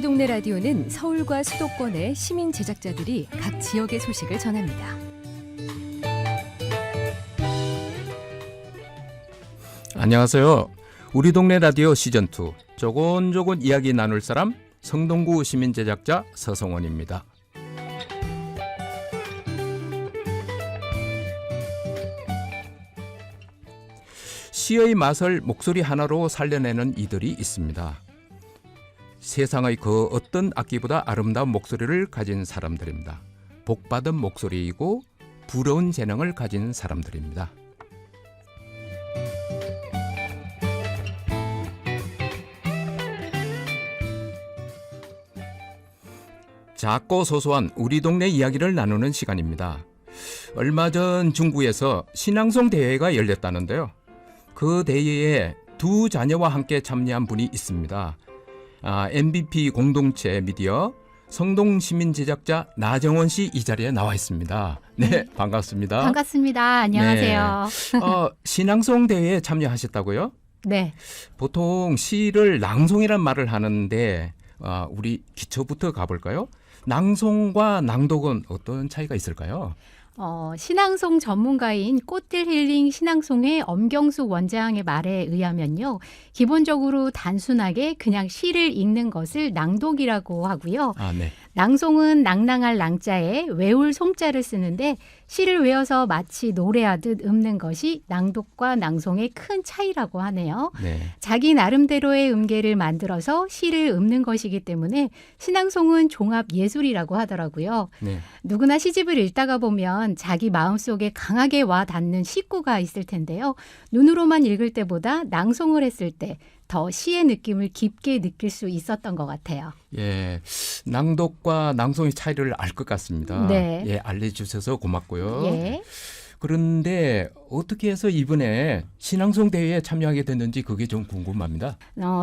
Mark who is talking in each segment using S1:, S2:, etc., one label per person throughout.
S1: 우리 동네 라디오는 서울과 수도권의 시민 제작자들이 각 지역의 소식을 전합니다.
S2: 안녕하세요. 우리 동네 라디오 시즌2 조곤조곤 이야기 나눌 사람 성동구 시민 제작자 서성원입니다. 시의 맛을 목소리 하나로 살려내는 이들이 있습니다. 세상의 그 어떤 악기보다 아름다운 목소리를 가진 사람들입니다. 복받은 목소리이고 부러운 재능을 가진 사람들입니다. 작고 소소한 우리 동네 이야기를 나누는 시간입니다. 얼마 전 중구에서 신앙송 대회가 열렸다는데요. 그 대회에 두 자녀와 함께 참여한 분이 있습니다. MVP 공동체 미디어 성동시민 제작자 나정원 씨 이 자리에 나와 있습니다. 네, 반갑습니다.
S3: 반갑습니다. 안녕하세요.
S2: 네. 신앙송 대회에 참여하셨다고요?
S3: 네.
S2: 보통 시를 낭송이란 말을 하는데 우리 기초부터 가볼까요? 낭송과 낭독은 어떤 차이가 있을까요?
S3: 신앙송 전문가인 꽃들 힐링 신앙송의 엄경숙 원장의 말에 의하면요. 기본적으로 단순하게 그냥 시를 읽는 것을 낭독이라고 하고요.
S2: 네.
S3: 낭송은 낭낭할 낭자에 외울 송자를 쓰는데 시를 외워서 마치 노래하듯 읊는 것이 낭독과 낭송의 큰 차이라고 하네요.
S2: 네.
S3: 자기 나름대로의 음계를 만들어서 시를 읊는 것이기 때문에 신앙송은 종합 예술이라고 하더라고요.
S2: 네.
S3: 누구나 시집을 읽다가 보면 자기 마음속에 강하게 와 닿는 시구가 있을 텐데요. 눈으로만 읽을 때보다 낭송을 했을 때 더 시의 느낌을 깊게 느낄 수 있었던 것 같아요.
S2: 예, 낭독과 낭송의 차이를 알 것 같습니다.
S3: 네.
S2: 예, 알려주셔서 고맙고요.
S3: 예.
S2: 그런데 어떻게 해서 이번에 신앙송 대회에 참여하게 됐는지 그게 좀 궁금합니다.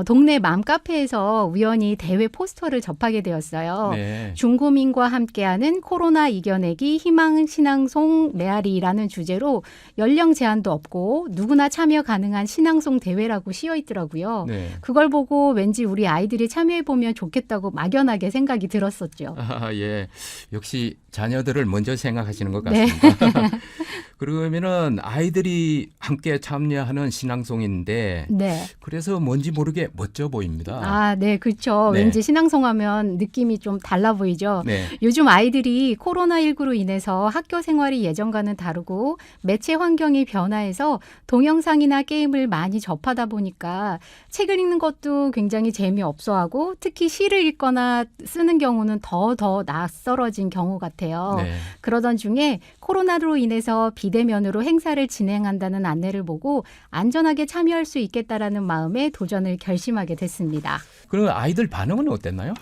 S3: 동네 맘카페에서 우연히 대회 포스터를 접하게 되었어요.
S2: 네.
S3: 중고민과 함께하는 코로나 이겨내기 희망 신앙송 메아리라는 주제로 연령 제한도 없고 누구나 참여 가능한 신앙송 대회라고 씌어 있더라고요.
S2: 네.
S3: 그걸 보고 왠지 우리 아이들이 참여해보면 좋겠다고 막연하게 생각이 들었었죠.
S2: 예. 역시 자녀들을 먼저 생각하시는 것
S3: 네.
S2: 같습니다. 그러면은 아이들이 함께 참여하는 신앙송인데
S3: 네.
S2: 그래서 뭔지 모르게 멋져 보입니다.
S3: 네, 그렇죠.
S2: 네.
S3: 왠지 신앙송 하면 느낌이 좀 달라 보이죠.
S2: 네.
S3: 요즘 아이들이 코로나19로 인해서 학교 생활이 예전과는 다르고 매체 환경이 변화해서 동영상이나 게임을 많이 접하다 보니까 책을 읽는 것도 굉장히 재미없어하고 특히 시를 읽거나 쓰는 경우는 더 낯설어진 경우 같아요.
S2: 네.
S3: 그러던 중에 코로나로 인해서 비대면으로 행사를 진행한다는 안내를 보고 안전하게 참여할 수 있겠다라는 마음에 도전을 결심하게 됐습니다.
S2: 그럼 아이들 반응은 어땠나요?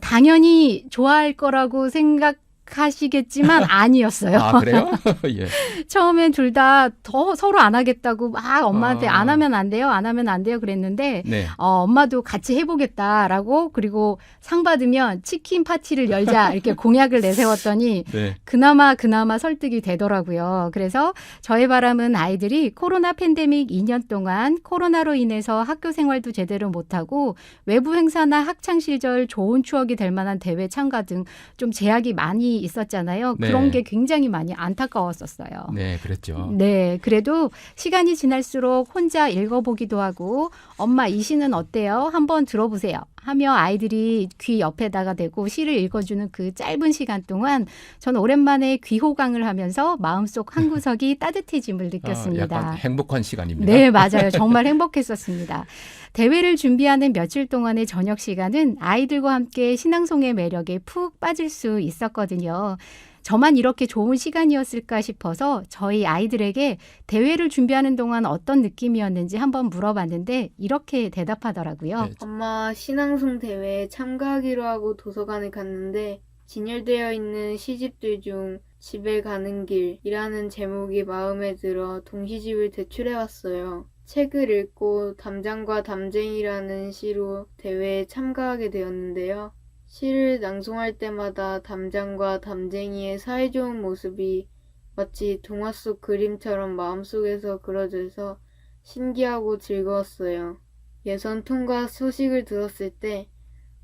S3: 당연히 좋아할 거라고 생각하시겠지만 아니었어요.
S2: 그래요? 예.
S3: 처음엔 둘 다 더 서로 안 하겠다고 막 엄마한테 안 하면 안 돼요, 안 하면 안 돼요 그랬는데
S2: 네.
S3: 엄마도 같이 해보겠다라고 그리고 상 받으면 치킨 파티를 열자 이렇게 공약을 내세웠더니
S2: 네.
S3: 그나마 설득이 되더라고요. 그래서 저의 바람은 아이들이 코로나 팬데믹 2년 동안 코로나로 인해서 학교 생활도 제대로 못하고 외부 행사나 학창 시절 좋은 추억이 될 만한 대회 참가 등 좀 제약이 많이 있었잖아요.
S2: 네.
S3: 그런 게 굉장히 많이 안타까웠었어요.
S2: 네, 그랬죠.
S3: 네, 그래도 시간이 지날수록 혼자 읽어보기도 하고 엄마 이 시는 어때요? 한번 들어보세요. 하며 아이들이 귀 옆에다가 대고 시를 읽어주는 그 짧은 시간 동안 저는 오랜만에 귀호강을 하면서 마음속 한 구석이 따뜻해짐을 느꼈습니다.
S2: 약간 행복한 시간입니다.
S3: 네, 맞아요. 정말 행복했었습니다. 대회를 준비하는 며칠 동안의 저녁 시간은 아이들과 함께 신앙송의 매력에 푹 빠질 수 있었거든요. 저만 이렇게 좋은 시간이었을까 싶어서 저희 아이들에게 대회를 준비하는 동안 어떤 느낌이었는지 한번 물어봤는데 이렇게 대답하더라고요.
S2: 네.
S4: 엄마 신앙송 대회에 참가하기로 하고 도서관에 갔는데 진열되어 있는 시집들 중 집에 가는 길이라는 제목이 마음에 들어 동시집을 대출해왔어요. 책을 읽고 담장과 담쟁이라는 시로 대회에 참가하게 되었는데요. 시를 낭송할 때마다 담장과 담쟁이의 사이좋은 모습이 마치 동화 속 그림처럼 마음속에서 그려져서 신기하고 즐거웠어요. 예선 통과 소식을 들었을 때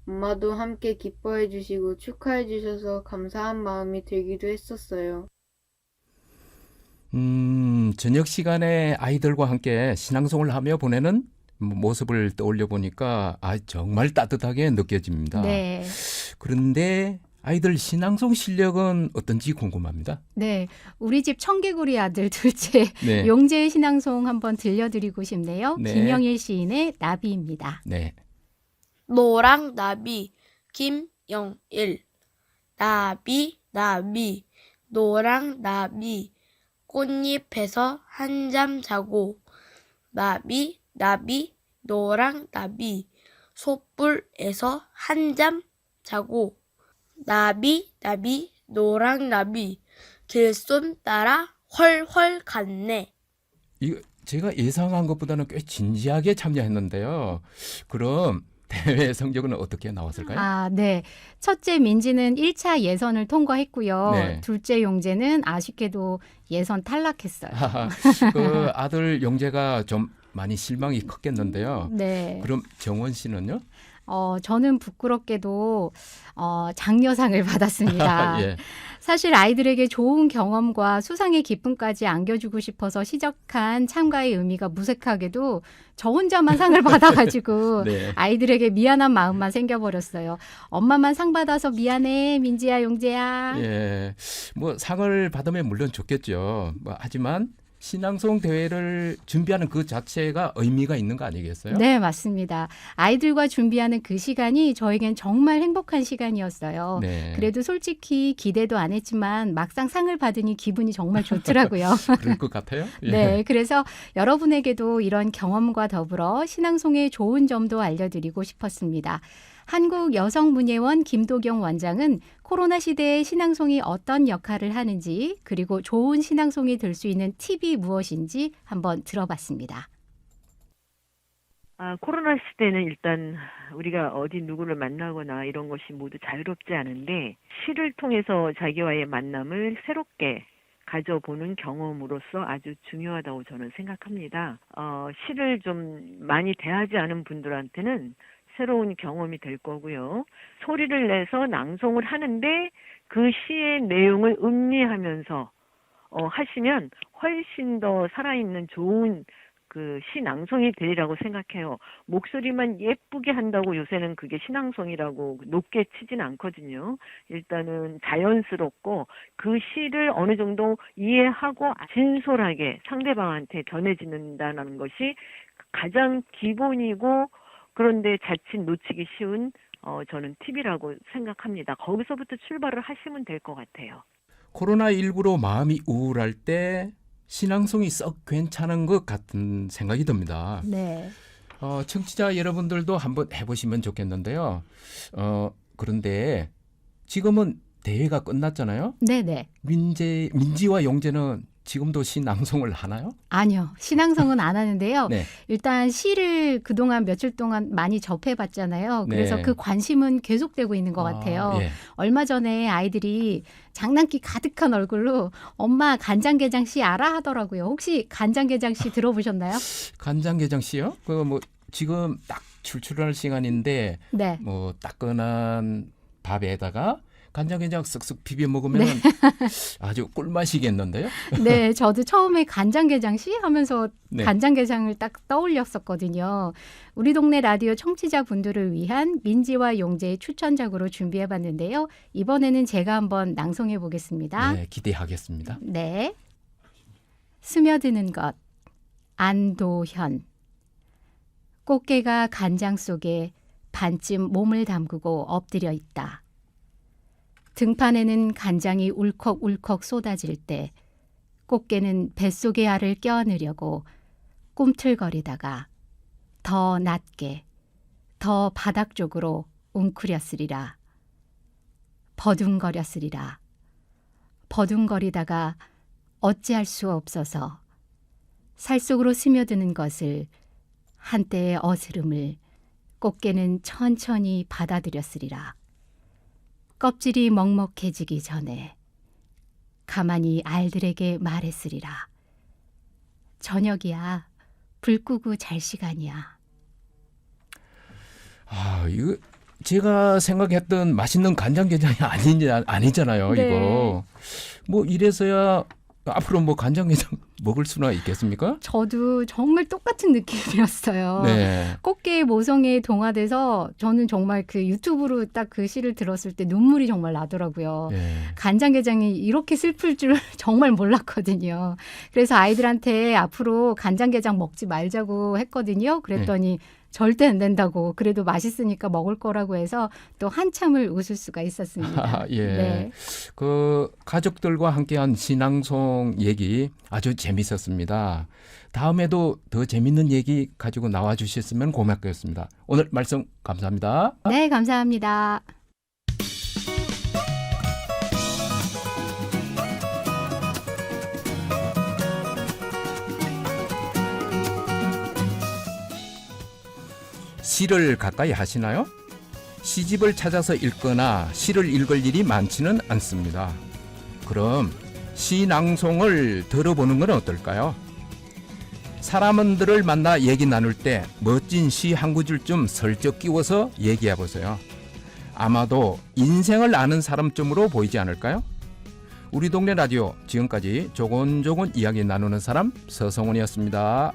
S4: 엄마도 함께 기뻐해 주시고 축하해 주셔서 감사한 마음이 들기도 했었어요.
S2: 저녁 시간에 아이들과 함께 신앙송을 하며 보내는 모습을 떠올려 보니까 정말 따뜻하게 느껴집니다.
S3: 네.
S2: 그런데 아이들 신앙송 실력은 어떤지 궁금합니다.
S3: 네. 우리 집 청개구리 아들 둘째
S2: 네.
S3: 용재의 신앙송 한번 들려드리고 싶네요.
S2: 네.
S3: 김영일 시인의 나비입니다.
S2: 네.
S5: 노랑 나비 김영일 나비 나비 노랑 나비 꽃잎에서 한잠 자고 나비 나비 노랑 나비 솥불에서 한잠 자고 나비 나비 노랑 나비 길손 따라 훨훨 갔네.
S2: 이거 제가 예상한 것보다는 꽤 진지하게 참여했는데요. 그럼 대회 성적은 어떻게 나왔을까요?
S3: 네. 첫째 민지는 1차 예선을 통과했고요.
S2: 네.
S3: 둘째 용재는 아쉽게도 예선 탈락했어요.
S2: 그 아들 용재가 좀 많이 실망이 컸겠는데요.
S3: 네.
S2: 그럼 정원 씨는요?
S3: 저는 부끄럽게도 장려상을 받았습니다.
S2: 예.
S3: 사실 아이들에게 좋은 경험과 수상의 기쁨까지 안겨주고 싶어서 시작한 참가의 의미가 무색하게도 저 혼자만 상을 받아가지고
S2: 네.
S3: 아이들에게 미안한 마음만 생겨버렸어요. 엄마만 상 받아서 미안해, 민지야, 용재야.
S2: 예. 뭐 상을 받으면 물론 좋겠죠. 하지만 신앙송 대회를 준비하는 그 자체가 의미가 있는 거 아니겠어요?
S3: 네, 맞습니다. 아이들과 준비하는 그 시간이 저에겐 정말 행복한 시간이었어요.
S2: 네.
S3: 그래도 솔직히 기대도 안 했지만 막상 상을 받으니 기분이 정말 좋더라고요.
S2: 그럴 것 같아요. 예.
S3: 네, 그래서 여러분에게도 이런 경험과 더불어 신앙송의 좋은 점도 알려드리고 싶었습니다. 한국여성문예원 김도경 원장은 코로나 시대에 신앙송이 어떤 역할을 하는지 그리고 좋은 신앙송이 될 수 있는 팁이 무엇인지 한번 들어봤습니다.
S6: 코로나 시대는 일단 우리가 어디 누구를 만나거나 이런 것이 모두 자유롭지 않은데 시를 통해서 자기와의 만남을 새롭게 가져보는 경험으로서 아주 중요하다고 저는 생각합니다. 시를 좀 많이 대하지 않은 분들한테는 새로운 경험이 될 거고요. 소리를 내서 낭송을 하는데 그 시의 내용을 음미하면서 하시면 훨씬 더 살아있는 좋은 그 시낭송이 되리라고 생각해요. 목소리만 예쁘게 한다고 요새는 그게 신앙송이라고 높게 치진 않거든요. 일단은 자연스럽고 그 시를 어느 정도 이해하고 진솔하게 상대방한테 전해지는다는 것이 가장 기본이고 그런데 자칫 놓치기 쉬운 저는 팁이라고 생각합니다. 거기서부터 출발을 하시면 될 것 같아요.
S2: 코로나19로 마음이 우울할 때 신앙송이 썩 괜찮은 것 같은 생각이 듭니다.
S3: 네.
S2: 청취자 여러분들도 한번 해보시면 좋겠는데요. 그런데 지금은 대회가 끝났잖아요.
S3: 네네.
S2: 민지와 용재는 지금도 신앙송을 하나요?
S3: 아니요. 신앙송은 안 하는데요.
S2: 네.
S3: 일단 시를 그동안 며칠 동안 많이 접해봤잖아요. 그래서
S2: 네.
S3: 그 관심은 계속되고 있는 것 같아요.
S2: 예.
S3: 얼마 전에 아이들이 장난기 가득한 얼굴로 엄마 간장게장 씨 알아 하더라고요. 혹시 간장게장 씨 들어보셨나요?
S2: 간장게장 씨요? 지금 딱 출출할 시간인데
S3: 네.
S2: 따끈한 밥에다가 간장게장 쓱쓱 비벼 먹으면 아주 꿀맛이겠는데요?
S3: 네, 저도 처음에 간장게장 씨 하면서
S2: 네.
S3: 간장게장을 딱 떠올렸었거든요. 우리 동네 라디오 청취자분들을 위한 민지와 용재의 추천작으로 준비해봤는데요. 이번에는 제가 한번 낭송해 보겠습니다.
S2: 네, 기대하겠습니다.
S3: 네. 스며드는 것 안도현 꽃게가 간장 속에 반쯤 몸을 담그고 엎드려 있다. 등판에는 간장이 울컥울컥 쏟아질 때 꽃게는 뱃속의 알을 껴안으려고 꿈틀거리다가 더 낮게 더 바닥 쪽으로 웅크렸으리라. 버둥거렸으리라. 버둥거리다가 어찌할 수 없어서 살 속으로 스며드는 것을 한때의 어스름을 꽃게는 천천히 받아들였으리라. 껍질이 먹먹해지기 전에 가만히 알들에게 말했으리라. 저녁이야. 불 끄고 잘 시간이야.
S2: 이거 제가 생각했던 맛있는 간장게장이 아니잖아요.
S3: 네.
S2: 이거 뭐 이래서야 앞으로 뭐 간장게장 먹을 수나 있겠습니까?
S3: 저도 정말 똑같은 느낌이었어요.
S2: 네.
S3: 꽃게의 모성애에 동화돼서 저는 정말 그 유튜브로 딱 그 시를 들었을 때 눈물이 정말 나더라고요.
S2: 네.
S3: 간장게장이 이렇게 슬플 줄 정말 몰랐거든요. 그래서 아이들한테 앞으로 간장게장 먹지 말자고 했거든요. 그랬더니 절대 안 된다고, 그래도 맛있으니까 먹을 거라고 해서 또 한참을 웃을 수가 있었습니다.
S2: 예.
S3: 네.
S2: 그 가족들과 함께한 신앙송 얘기 아주 재밌었습니다. 다음에도 더 재밌는 얘기 가지고 나와 주셨으면 고맙겠습니다. 오늘 말씀 감사합니다.
S3: 네, 감사합니다.
S2: 시를 가까이 하시나요? 시집을 찾아서 읽거나 시를 읽을 일이 많지는 않습니다. 그럼 시낭송을 들어보는 건 어떨까요? 사람들을 만나 얘기 나눌 때 멋진 시 한 구절 좀 슬쩍 끼워서 얘기해 보세요. 아마도 인생을 아는 사람쯤으로 보이지 않을까요? 우리 동네 라디오, 지금까지 조곤조곤 이야기 나누는 사람 서성훈이었습니다.